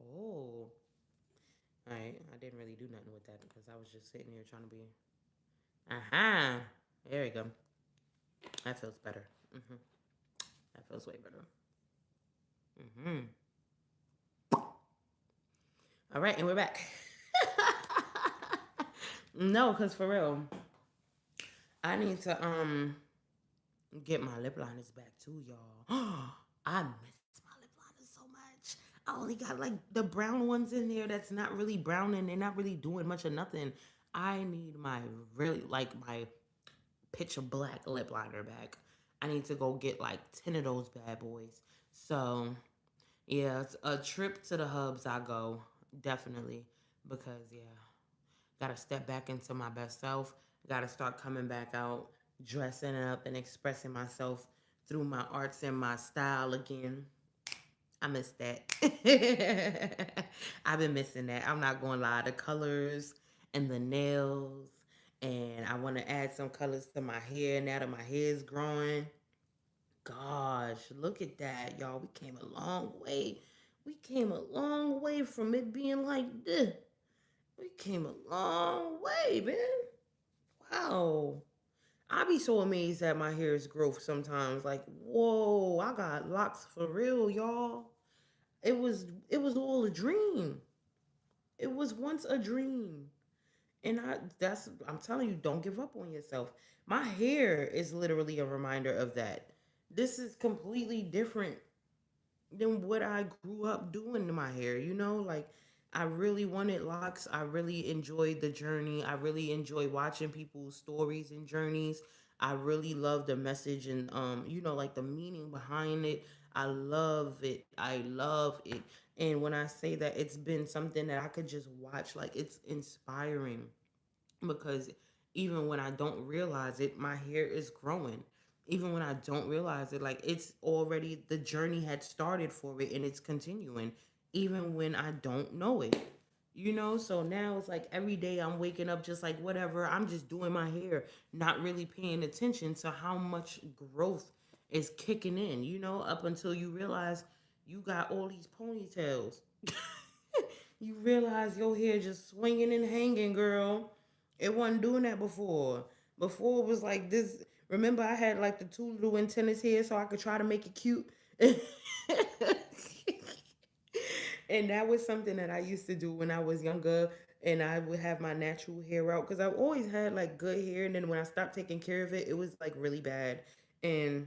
Oh, all right. I didn't really do nothing with that because I was just sitting here trying to be. Aha. There we go. That feels better. Hmm. That feels way better. Hmm. All right, and we're back. No, cause for real, I need to get my lip liners back too, y'all. I miss my lip liners so much. I only got like the brown ones in there that's not really brown and they're not really doing much of nothing. I need my really like my pitch black lip liner back. I need to go get like 10 of those bad boys. So yeah, it's a trip to the hubs I go. Definitely. Because yeah. Gotta step back into my best self. Gotta start coming back out, dressing up and expressing myself through my arts and my style again. I miss that. I've been missing that. I'm not gonna lie. The colors and the nails, and I want to add some colors to my hair now that my hair is growing. Gosh, look at that, y'all. We came a long way. We came a long way from it being like this. We came a long way, man. Wow. I be so amazed at my hair's growth sometimes. Like, whoa, I got locks for real, y'all. It was all a dream. It was once a dream. And I'm telling you, don't give up on yourself. My hair is literally a reminder of that. This is completely different than what I grew up doing to my hair, Like I really wanted locks. I really enjoyed the journey. I really enjoy watching people's stories and journeys. I really love the message and like the meaning behind it. I love it. I love it. And when I say that, it's been something that I could just watch, like it's inspiring because even when I don't realize it, my hair is growing. Even when I don't realize it, like it's already the journey had started for it and it's continuing, even when I don't know it. So now it's like every day I'm waking up just like whatever, I'm just doing my hair, not really paying attention to how much growth is kicking in, up until you realize you got all these ponytails. You realize your hair just swinging and hanging, girl. It wasn't doing that before. Before it was like this. Remember, I had like the two little antennas here so I could try to make it cute. And that was something that I used to do when I was younger. And I would have my natural hair out because I've always had like good hair. And then when I stopped taking care of it, it was like really bad. And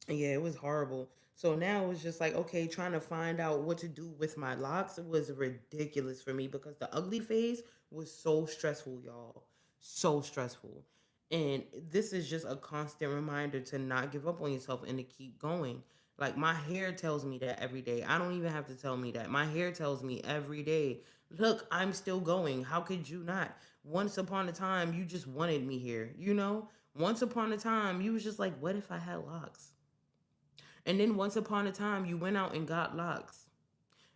yeah, it was horrible. So now it was just like, okay, trying to find out what to do with my locks was ridiculous for me because the ugly phase was so stressful, y'all. So stressful. And this is just a constant reminder to not give up on yourself and to keep going. Like my hair tells me that every day. I don't even have to tell me that. My hair tells me every day, look, I'm still going. How could you not? Once upon a time, you just wanted me here. Once upon a time, you was just like, what if I had locks? And then once upon a time, you went out and got locks.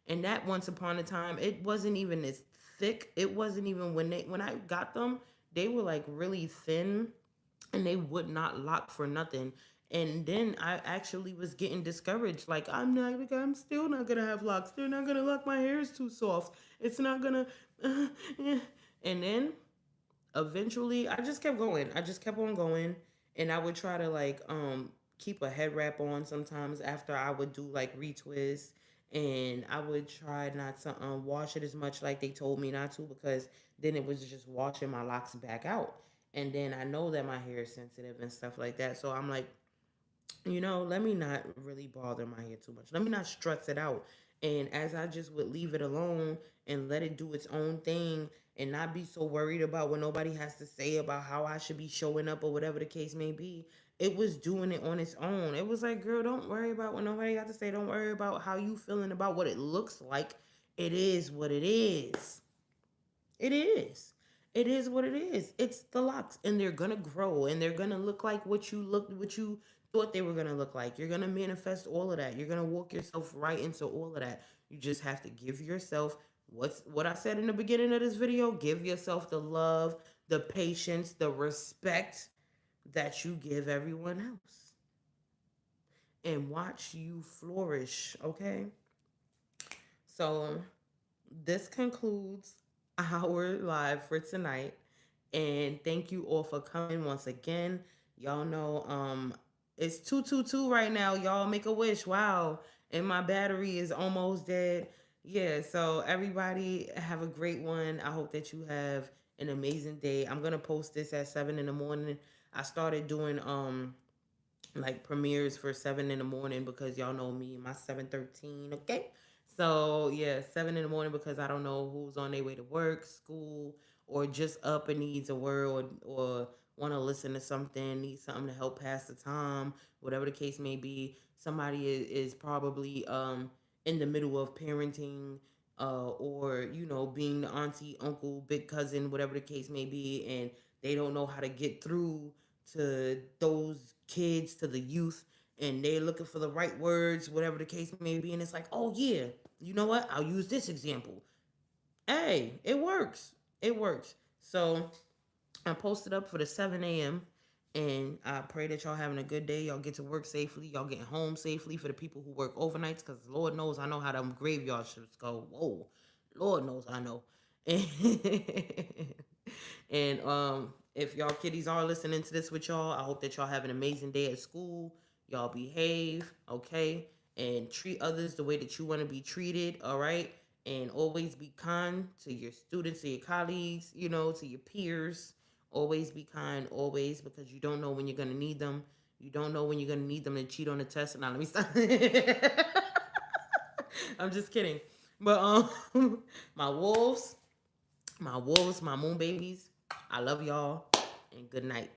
And that once upon a time, it wasn't even as thick. It wasn't even when I got them, they were like really thin and they would not lock for nothing. And then I actually was getting discouraged. Like I'm still not gonna have locks. They're not gonna lock. My hair is too soft. It's not gonna. And then eventually I just kept going. I just kept on going and I would try to like keep a head wrap on sometimes after I would do like retwists, and I would try not to wash it as much like they told me not to because then it was just washing my locks back out. And then I know that my hair is sensitive and stuff like that. So I'm like, let me not really bother my hair too much. Let me not stress it out. And as I just would leave it alone and let it do its own thing and not be so worried about what nobody has to say about how I should be showing up or whatever the case may be, it was doing it on its own. It was like, girl, don't worry about what nobody got to say. Don't worry about how you feeling about what it looks like. It is what it is. It is. It is what it is. It's the locks, and they're gonna grow, and they're gonna look like what you thought they were gonna look like. You're gonna manifest all of that. You're gonna walk yourself right into all of that. You just have to give yourself what I said in the beginning of this video. Give yourself the love, the patience, the respect that you give everyone else, and watch you flourish. Okay, so. this concludes our live for tonight. And thank you all for coming once again. Y'all know it's 222 right now. Y'all make a wish. Wow. And my battery is almost dead. Yeah, so everybody have a great one. I hope that you have an amazing day. I'm gonna post this at 7 in the morning. I started doing like premieres for 7 in the morning because y'all know me, my 7:13. Okay, so yeah, 7 in the morning because I don't know who's on their way to work, school, or just up and needs a word or want to listen to something, needs something to help pass the time, whatever the case may be. Somebody is probably in the middle of parenting. Or being the auntie, uncle, big cousin, whatever the case may be, and they don't know how to get through to those kids, to the youth, and they're looking for the right words, whatever the case may be. And it's like, oh, yeah, you know what? I'll use this example. Hey, it works. It works. So I posted up for the 7 a.m. And I pray that y'all having a good day. Y'all get to work safely. Y'all getting home safely for the people who work overnights. Because Lord knows I know how them graveyard shifts go. Whoa. Lord knows I know. And if y'all kiddies are listening to this with y'all, I hope that y'all have an amazing day at school. Y'all behave, okay? And treat others the way that you want to be treated, all right? And always be kind to your students, to your colleagues, to your peers. Always be kind, always, because you don't know when you're gonna need them. You don't know when you're gonna need them to cheat on the test. Now let me stop. I'm just kidding. But my wolves, my moon babies, I love y'all, and good night.